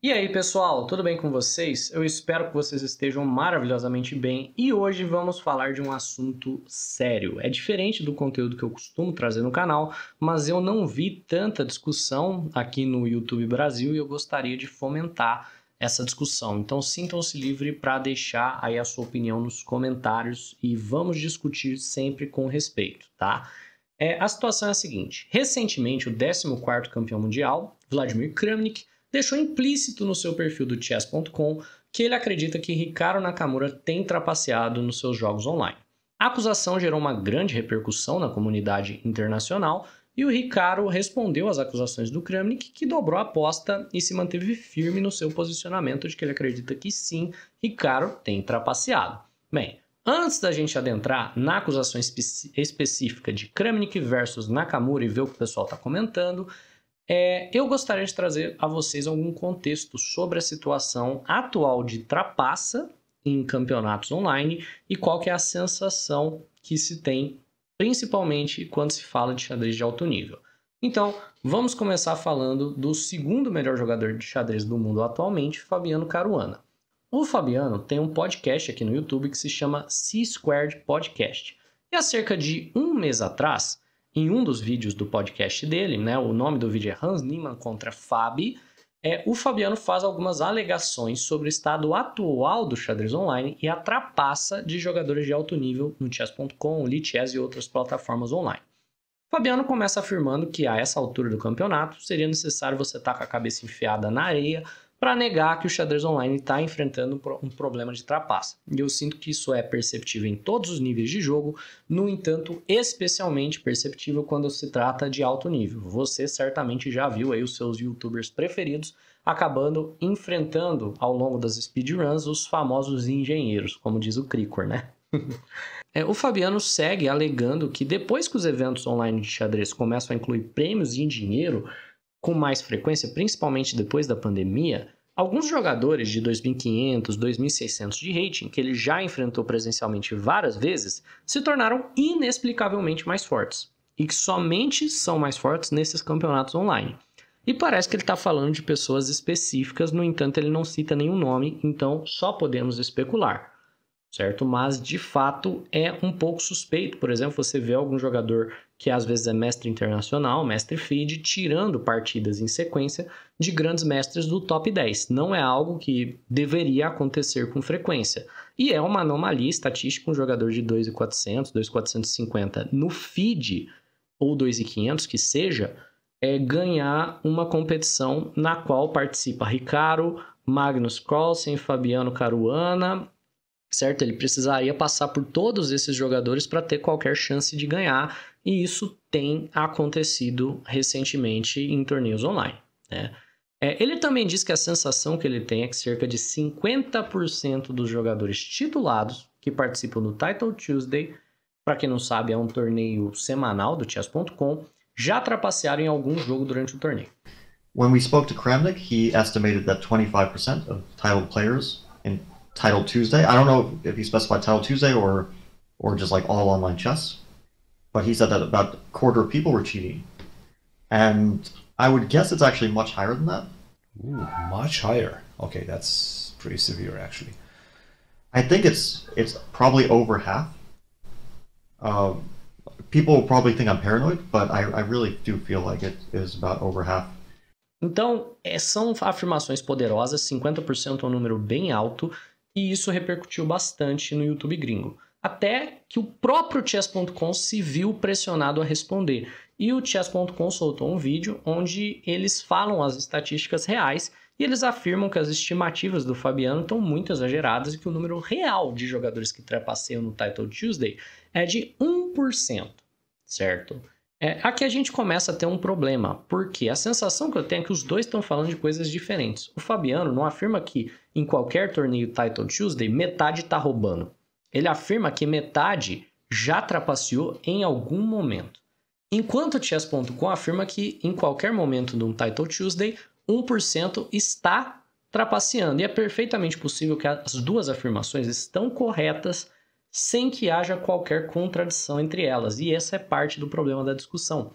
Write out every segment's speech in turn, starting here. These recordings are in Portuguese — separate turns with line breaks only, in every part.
E aí, pessoal, tudo bem com vocês? Eu espero que vocês estejam maravilhosamente bem e hoje vamos falar de um assunto sério. É diferente do conteúdo que eu costumo trazer no canal, mas eu não vi tanta discussão aqui no YouTube Brasil e eu gostaria de fomentar essa discussão. Então, sintam-se livre para deixar aí a sua opinião nos comentários e vamos discutir sempre com respeito, tá? A situação é a seguinte: recentemente, o 14º campeão mundial, Vladimir Kramnik, deixou implícito no seu perfil do Chess.com que ele acredita que Hikaru Nakamura tem trapaceado nos seus jogos online. A acusação gerou uma grande repercussão na comunidade internacional e o Hikaru respondeu às acusações do Kramnik, que dobrou a aposta e se manteve firme no seu posicionamento de que ele acredita que sim, Hikaru tem trapaceado. Bem, antes da gente adentrar na acusação específica de Kramnik versus Nakamura e ver o que o pessoal está comentando, eu gostaria de trazer a vocês algum contexto sobre a situação atual de trapaça em campeonatos online e qual que é a sensação que se tem, principalmente quando se fala de xadrez de alto nível. Então, vamos começar falando do segundo melhor jogador de xadrez do mundo atualmente, Fabiano Caruana. O Fabiano tem um podcast aqui no YouTube que se chama C-Squared Podcast. E há cerca de um mês atrás, em um dos vídeos do podcast dele, né, o nome do vídeo é Hans Niemann contra Fabi, o Fabiano faz algumas alegações sobre o estado atual do xadrez online e a trapaça de jogadores de alto nível no Chess.com, Lichess e outras plataformas online. Fabiano começa afirmando que a essa altura do campeonato seria necessário você estar com a cabeça enfiada na areia para negar que o xadrez online está enfrentando um problema de trapaça. E eu sinto que isso é perceptível em todos os níveis de jogo, no entanto, especialmente perceptível quando se trata de alto nível. Você certamente já viu aí os seus youtubers preferidos acabando enfrentando ao longo das speedruns os famosos engenheiros, como diz o Cricor, né? O Fabiano segue alegando que depois que os eventos online de xadrez começam a incluir prêmios em dinheiro com mais frequência, principalmente depois da pandemia, alguns jogadores de 2.500, 2.600 de rating, que ele já enfrentou presencialmente várias vezes, se tornaram inexplicavelmente mais fortes. E que somente são mais fortes nesses campeonatos online. E parece que ele está falando de pessoas específicas, no entanto ele não cita nenhum nome, então só podemos especular. Certo? Mas, de fato, é um pouco suspeito. Por exemplo, você vê algum jogador que às vezes é mestre internacional, mestre FIDE, tirando partidas em sequência de grandes mestres do top 10. Não é algo que deveria acontecer com frequência. E é uma anomalia estatística um jogador de 2.400, 2.450 no FIDE ou 2.500 que seja, ganhar uma competição na qual participa Hikaru, Magnus Carlsen, Fabiano Caruana, certo? Ele precisaria passar por todos esses jogadores para ter qualquer chance de ganhar, e isso tem acontecido recentemente em torneios online, né? Ele também diz que a sensação que ele tem é que cerca de 50% dos jogadores titulados que participam do Title Tuesday, para quem não sabe, é um torneio semanal do Chess.com, já trapacearam em algum jogo durante o torneio.
When we spoke to Kramnik, he estimated that 25% of titled players in Title Tuesday. I don't know if he specified Title Tuesday or just like all online chess, but he said that about a quarter of people were cheating, and I would guess it's actually much higher than that.
Ooh, much higher. Okay, that's pretty severe actually.
I think it's probably over half. People will probably think I'm paranoid, but I really do feel like it is about over half.
Então, são afirmações poderosas, 50% é um número bem alto, e isso repercutiu bastante no YouTube gringo. Até que o próprio Chess.com se viu pressionado a responder. E o Chess.com soltou um vídeo onde eles falam as estatísticas reais e eles afirmam que as estimativas do Fabiano estão muito exageradas e que o número real de jogadores que trapasseiam no Title Tuesday é de 1%, certo? Aqui a gente começa a ter um problema, porque a sensação que eu tenho é que os dois estão falando de coisas diferentes. O Fabiano não afirma que em qualquer torneio Title Tuesday metade está roubando. Ele afirma que metade já trapaceou em algum momento. Enquanto o Chess.com afirma que em qualquer momento de um Title Tuesday, 1% está trapaceando. E é perfeitamente possível que as duas afirmações estão corretas sem que haja qualquer contradição entre elas. E essa é parte do problema da discussão.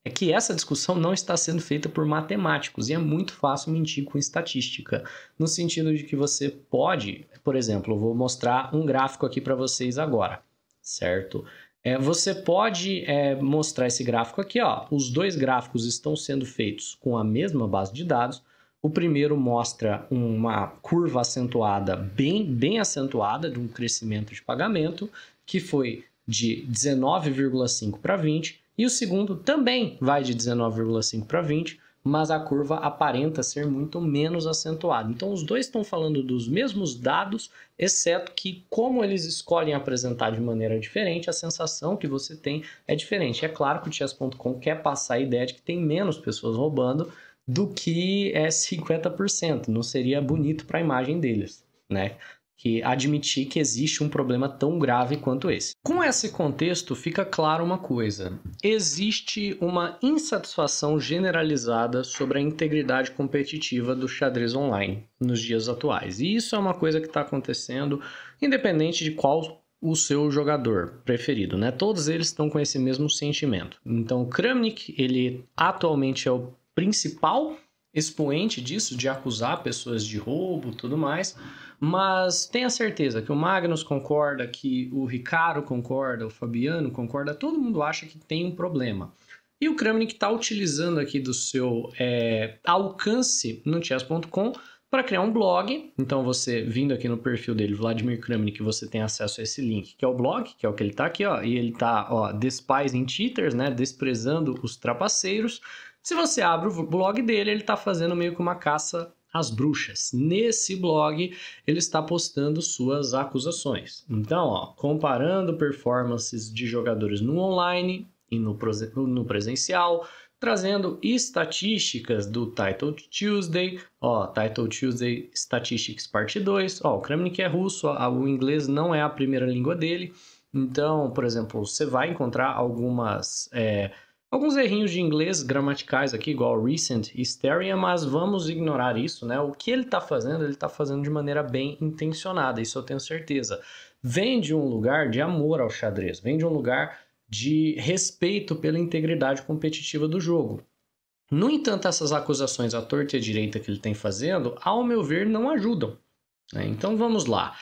é que essa discussão não está sendo feita por matemáticos e é muito fácil mentir com estatística, no sentido de que você pode, por exemplo, eu vou mostrar um gráfico aqui para vocês agora, certo? Você pode mostrar esse gráfico aqui, ó. Os dois gráficos estão sendo feitos com a mesma base de dados. O primeiro mostra uma curva acentuada, bem acentuada, de um crescimento de pagamento, que foi de 19,5 para 20, e o segundo também vai de 19,5 para 20, mas a curva aparenta ser muito menos acentuada. Então, os dois estão falando dos mesmos dados, exceto que, como eles escolhem apresentar de maneira diferente, a sensação que você tem é diferente. É claro que o Chess.com quer passar a ideia de que tem menos pessoas roubando do que 50%. Não seria bonito para a imagem deles, né? Que admitir que existe um problema tão grave quanto esse. Com esse contexto, fica claro uma coisa. Existe uma insatisfação generalizada sobre a integridade competitiva do xadrez online nos dias atuais. E isso é uma coisa que está acontecendo independente de qual o seu jogador preferido, né? Todos eles estão com esse mesmo sentimento. Então, o Kramnik, ele atualmente é o principal expoente disso, de acusar pessoas de roubo e tudo mais, mas tenha certeza que o Magnus concorda, que o Ricardo concorda, o Fabiano concorda, todo mundo acha que tem um problema. E o Kramnik está utilizando aqui do seu alcance no chess.com para criar um blog. Então você, vindo aqui no perfil dele, Vladimir Kramnik, você tem acesso a esse link, que é o blog, que é o que ele está aqui, ó, e ele está, despising cheaters, né, desprezando os trapaceiros. Se você abre o blog dele, ele está fazendo meio que uma caça às bruxas. Nesse blog, ele está postando suas acusações. Então, comparando performances de jogadores no online e no presencial, trazendo estatísticas do Title Tuesday, Title Tuesday Statistics Parte 2. O Kramnik é russo, o inglês não é a primeira língua dele. Então, por exemplo, você vai encontrar alguns errinhos de inglês gramaticais aqui, igual recent hysteria, mas vamos ignorar isso, né? O que ele está fazendo de maneira bem intencionada, isso eu tenho certeza. Vem de um lugar de amor ao xadrez, vem de um lugar de respeito pela integridade competitiva do jogo. No entanto, essas acusações à torta e à direita que ele tem fazendo, ao meu ver, não ajudam, né? Então vamos lá.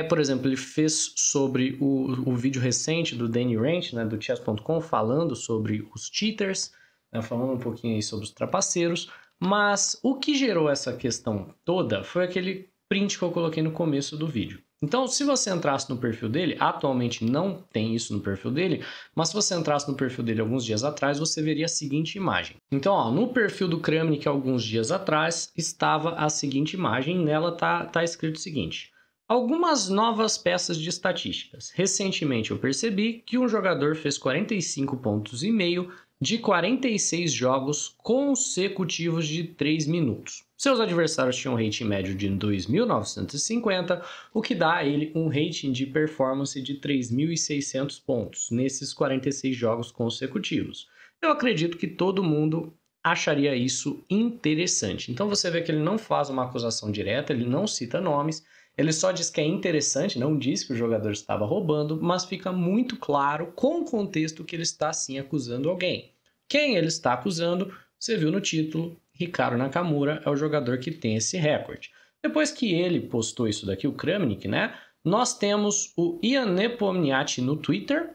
Por exemplo, ele fez sobre o vídeo recente do Danny Ranch, né, do Chess.com, falando sobre os cheaters, né, falando um pouquinho aí sobre os trapaceiros, mas o que gerou essa questão toda foi aquele print que eu coloquei no começo do vídeo. Então, se você entrasse no perfil dele, atualmente não tem isso no perfil dele, mas se você entrasse no perfil dele alguns dias atrás, você veria a seguinte imagem. Então, no perfil do Kramnik, alguns dias atrás, estava a seguinte imagem, nela tá escrito o seguinte: algumas novas peças de estatísticas. Recentemente eu percebi que um jogador fez 45 pontos e meio de 46 jogos consecutivos de 3 minutos. Seus adversários tinham um rating médio de 2.950, o que dá a ele um rating de performance de 3.600 pontos nesses 46 jogos consecutivos. Eu acredito que todo mundo acharia isso interessante. Então você vê que ele não faz uma acusação direta, ele não cita nomes, ele só diz que é interessante, não diz que o jogador estava roubando, mas fica muito claro com o contexto que ele está sim acusando alguém. Quem ele está acusando, você viu no título, Ricardo Nakamura é o jogador que tem esse recorde. Depois que ele postou isso daqui, o Kramnik, né? Nós temos o Ian Nepomniachtchi no Twitter,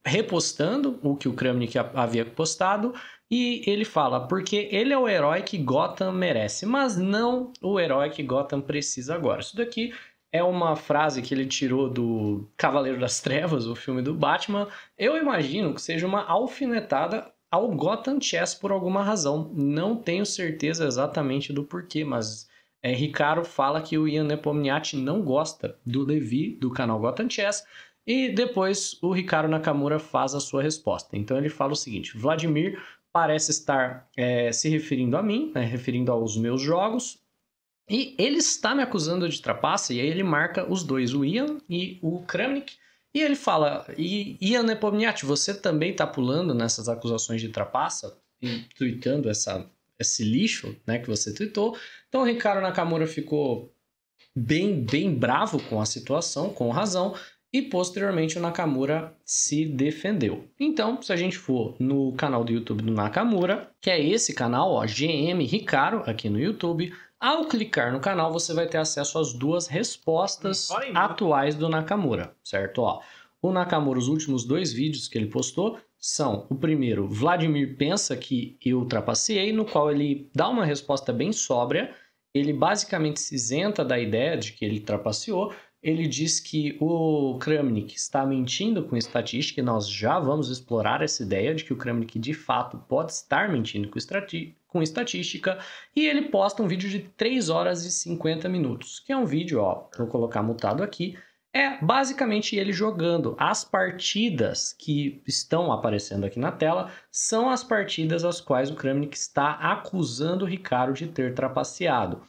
repostando o que o Kramnik havia postado, e ele fala, porque ele é o herói que Gotham merece, mas não o herói que Gotham precisa agora. Isso daqui é uma frase que ele tirou do Cavaleiro das Trevas, o filme do Batman. Eu imagino que seja uma alfinetada ao Gotham Chess por alguma razão. Não tenho certeza exatamente do porquê, mas Ricardo fala que o Ian Nepomniachtchi não gosta do Levi, do canal Gotham Chess, e depois o Ricardo Nakamura faz a sua resposta. Então ele fala o seguinte: Vladimir parece estar se referindo a mim, né, referindo aos meus jogos, e ele está me acusando de trapaça, e aí ele marca os dois, o Ian e o Kramnik, e ele fala, Ian Nepomniachtchi, você também está pulando nessas acusações de trapaça e tweetando esse lixo, né, que você tweetou. Então o Ricardo Nakamura ficou bem bravo com a situação, com razão, e posteriormente o Nakamura se defendeu. Então, se a gente for no canal do YouTube do Nakamura, que é esse canal, ó, GM Hikaru, aqui no YouTube, ao clicar no canal você vai ter acesso às duas respostas atuais do Nakamura, certo? Ó, o Nakamura, os últimos 2 vídeos que ele postou são, o primeiro, Vladimir pensa que eu trapaceei, no qual ele dá uma resposta bem sóbria, ele basicamente se isenta da ideia de que ele trapaceou. Ele diz que o Kramnik está mentindo com estatística, e nós já vamos explorar essa ideia de que o Kramnik de fato pode estar mentindo com estatística, e ele posta um vídeo de 3 horas e 50 minutos, que é um vídeo, ó, vou colocar mutado aqui, é basicamente ele jogando. As partidas que estão aparecendo aqui na tela são as partidas às quais o Kramnik está acusando o Hikaru de ter trapaceado.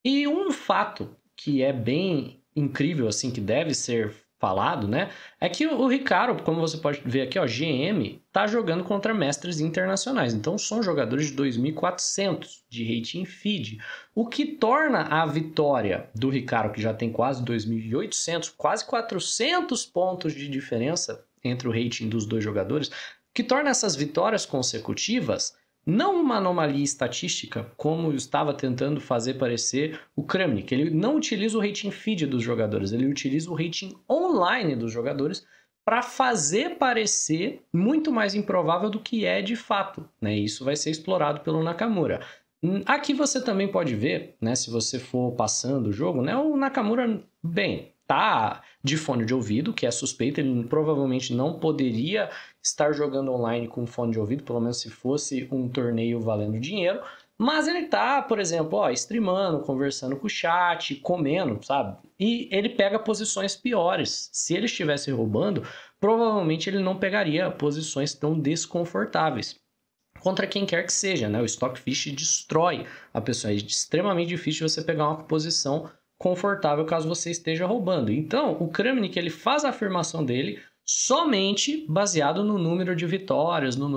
E um fato que é bem incrível, assim, que deve ser falado, né, é que o Hikaru, como você pode ver aqui, ó, GM, tá jogando contra mestres internacionais, então são jogadores de 2.400 de rating feed, o que torna a vitória do Hikaru, que já tem quase 2.800, quase 400 pontos de diferença entre o rating dos dois jogadores, que torna essas vitórias consecutivas não uma anomalia estatística, como estava tentando fazer parecer o Kramnik. Ele não utiliza o rating feed dos jogadores, ele utiliza o rating online dos jogadores para fazer parecer muito mais improvável do que é de fato, né? Isso vai ser explorado pelo Nakamura. Aqui você também pode ver, né, se você for passando o jogo, né, o Nakamura, bem, tá de fone de ouvido, que é suspeito, ele provavelmente não poderia estar jogando online com fone de ouvido, pelo menos se fosse um torneio valendo dinheiro, mas ele tá, por exemplo, ó, streamando, conversando com o chat, comendo, sabe? E ele pega posições piores. Se ele estivesse roubando, provavelmente ele não pegaria posições tão desconfortáveis contra quem quer que seja, né? O Stockfish destrói a pessoa, é extremamente difícil você pegar uma posição confortável caso você esteja roubando. Então, o Kramnik, ele faz a afirmação dele somente baseado no número de vitórias, no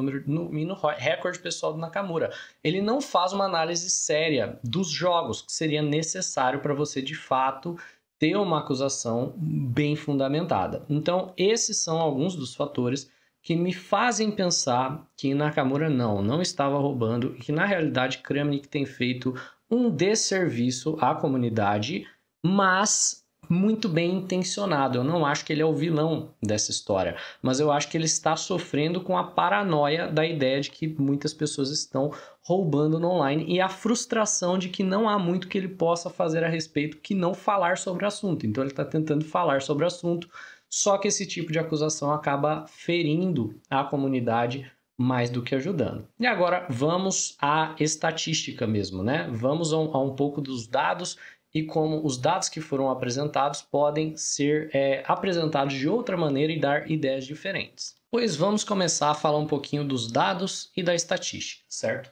recorde pessoal do Nakamura. Ele não faz uma análise séria dos jogos, que seria necessário para você, de fato, ter uma acusação bem fundamentada. Então, esses são alguns dos fatores que me fazem pensar que Nakamura não estava roubando e que, na realidade, Kramnik tem feito um desserviço à comunidade, mas muito bem intencionado. Eu não acho que ele é o vilão dessa história, mas eu acho que ele está sofrendo com a paranoia da ideia de que muitas pessoas estão roubando no online e a frustração de que não há muito que ele possa fazer a respeito que não falar sobre o assunto. Então ele está tentando falar sobre o assunto, só que esse tipo de acusação acaba ferindo a comunidade mais do que ajudando. E agora vamos à estatística mesmo, né? Vamos a um pouco dos dados e como os dados que foram apresentados podem ser apresentados de outra maneira e dar ideias diferentes. Pois vamos começar a falar um pouquinho dos dados e da estatística, certo?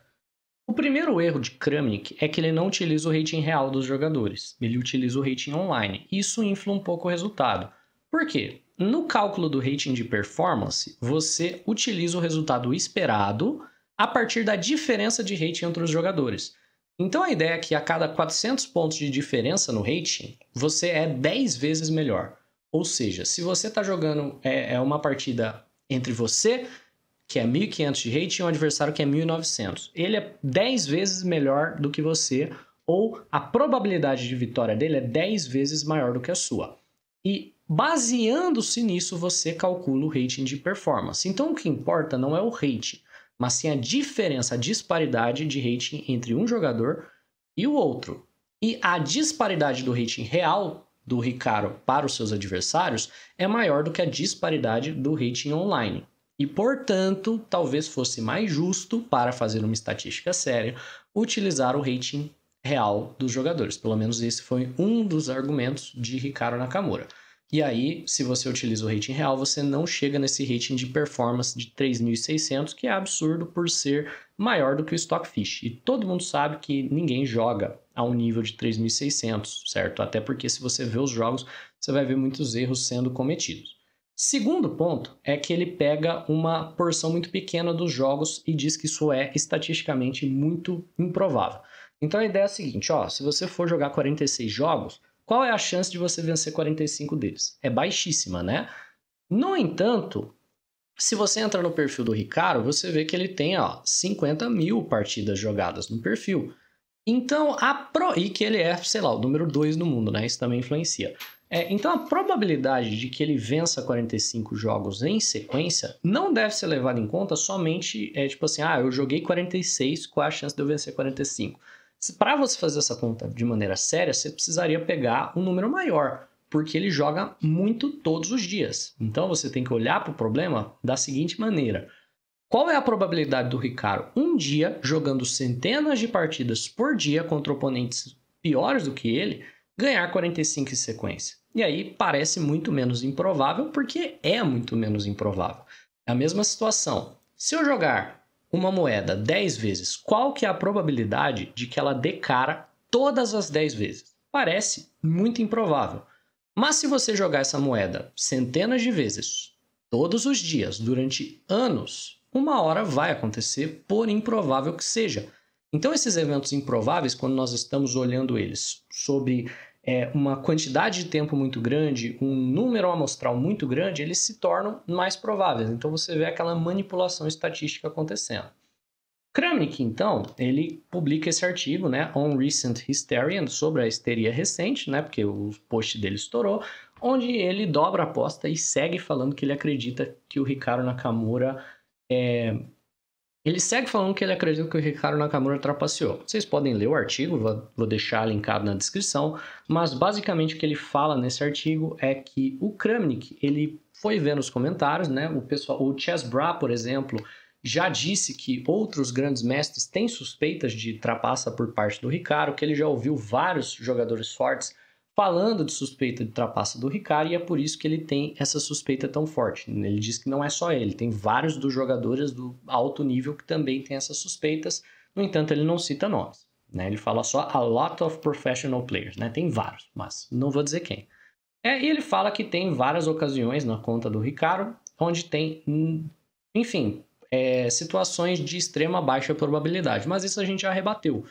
O primeiro erro de Kramnik é que ele não utiliza o rating real dos jogadores, ele utiliza o rating online. Isso infla um pouco o resultado. Por quê? No cálculo do rating de performance, você utiliza o resultado esperado a partir da diferença de rating entre os jogadores. Então a ideia é que a cada 400 pontos de diferença no rating, você é 10 vezes melhor. Ou seja, se você está jogando uma partida entre você, que é 1.500 de rating, e um adversário que é 1.900, ele é 10 vezes melhor do que você, ou a probabilidade de vitória dele é 10 vezes maior do que a sua. E baseando-se nisso, você calcula o rating de performance. Então o que importa não é o rating, mas sim a diferença, a disparidade de rating entre um jogador e o outro. E a disparidade do rating real do Hikaru para os seus adversários é maior do que a disparidade do rating online. E, portanto, talvez fosse mais justo, para fazer uma estatística séria, utilizar o rating real dos jogadores. Pelo menos esse foi um dos argumentos de Hikaru Nakamura. E aí, se você utiliza o rating real, você não chega nesse rating de performance de 3.600, que é absurdo por ser maior do que o Stockfish. E todo mundo sabe que ninguém joga a um nível de 3.600, certo? Até porque se você vê os jogos, você vai ver muitos erros sendo cometidos. Segundo ponto é que ele pega uma porção muito pequena dos jogos e diz que isso é estatisticamente muito improvável. Então a ideia é a seguinte, ó, se você for jogar 46 jogos, qual é a chance de você vencer 45 deles? É baixíssima, né? No entanto, se você entra no perfil do Hikaru, você vê que ele tem 50 mil partidas jogadas no perfil. Então, e que ele é, sei lá, o número 2 no mundo, né? Isso também influencia. Então, a probabilidade de que ele vença 45 jogos em sequência não deve ser levada em conta somente, tipo assim, eu joguei 46, qual é a chance de eu vencer 45? Para você fazer essa conta de maneira séria, você precisaria pegar um número maior, porque ele joga muito todos os dias. Então, você tem que olhar para o problema da seguinte maneira. Qual é a probabilidade do Hikaru um dia, jogando centenas de partidas por dia contra oponentes piores do que ele, ganhar 45 em sequência? E aí parece muito menos improvável, porque é muito menos improvável. É a mesma situação. Se eu jogar uma moeda 10 vezes, qual que é a probabilidade de que ela dê cara todas as 10 vezes? Parece muito improvável. Mas se você jogar essa moeda centenas de vezes, todos os dias, durante anos, uma hora vai acontecer, por improvável que seja. Então, esses eventos improváveis, quando nós estamos olhando eles sobre uma quantidade de tempo muito grande, um número amostral muito grande, eles se tornam mais prováveis. Então, você vê aquela manipulação estatística acontecendo. Kramnik, então, ele publica esse artigo, né, On Recent Hysteria, sobre a histeria recente, né, porque o post dele estourou, onde ele dobra a aposta e segue falando que ele acredita que o Hikaru Nakamura Ele segue falando que ele acredita que o Hikaru Nakamura trapaceou. Vocês podem ler o artigo, vou deixar linkado na descrição, mas basicamente o que ele fala nesse artigo é que o Kramnik, ele foi ver nos comentários, né, o Chessbrah, por exemplo, já disse que outros grandes mestres têm suspeitas de trapaça por parte do Hikaru, que ele já ouviu vários jogadores fortes falando de suspeita de trapaça do Hikaru, e é por isso que ele tem essa suspeita tão forte. Ele diz que não é só ele, tem vários dos jogadores do alto nível que também têm essas suspeitas, no entanto ele não cita nomes, né? Ele fala só a lot of professional players, né? Tem vários, mas não vou dizer quem. E ele fala que tem várias ocasiões na conta do Hikaru, onde tem, enfim, situações de extrema baixa probabilidade, mas isso a gente já rebateu.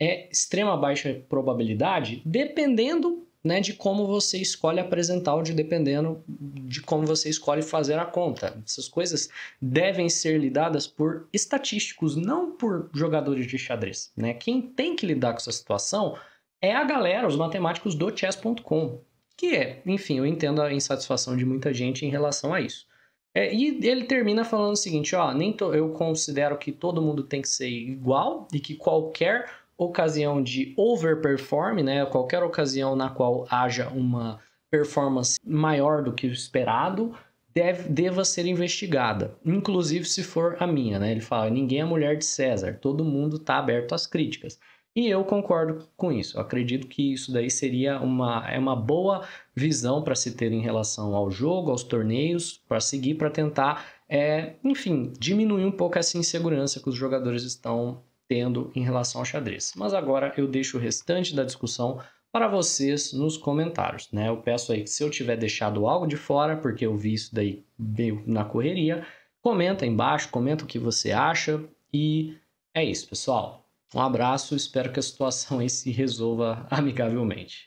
Extrema baixa probabilidade dependendo, né, de como você escolhe apresentar ou dependendo de como você escolhe fazer a conta. Essas coisas devem ser lidadas por estatísticos, não por jogadores de xadrez, né? Quem tem que lidar com essa situação é a galera, os matemáticos do chess.com, que enfim, eu entendo a insatisfação de muita gente em relação a isso. E ele termina falando o seguinte, eu considero que todo mundo tem que ser igual e que qualquer ocasião de overperform, né, qualquer ocasião na qual haja uma performance maior do que o esperado, deva ser investigada, inclusive se for a minha, né? Ele fala, ninguém é mulher de César, todo mundo está aberto às críticas. E eu concordo com isso, eu acredito que isso daí seria uma boa visão para se ter em relação ao jogo, aos torneios, para seguir, para tentar, enfim, diminuir um pouco essa insegurança que os jogadores estão tendo em relação ao xadrez. Mas agora eu deixo o restante da discussão para vocês nos comentários, né? Eu peço aí que se eu tiver deixado algo de fora, porque eu vi isso daí meio na correria, comenta aí embaixo, comenta o que você acha e é isso, pessoal. Um abraço, espero que a situação aí se resolva amigavelmente.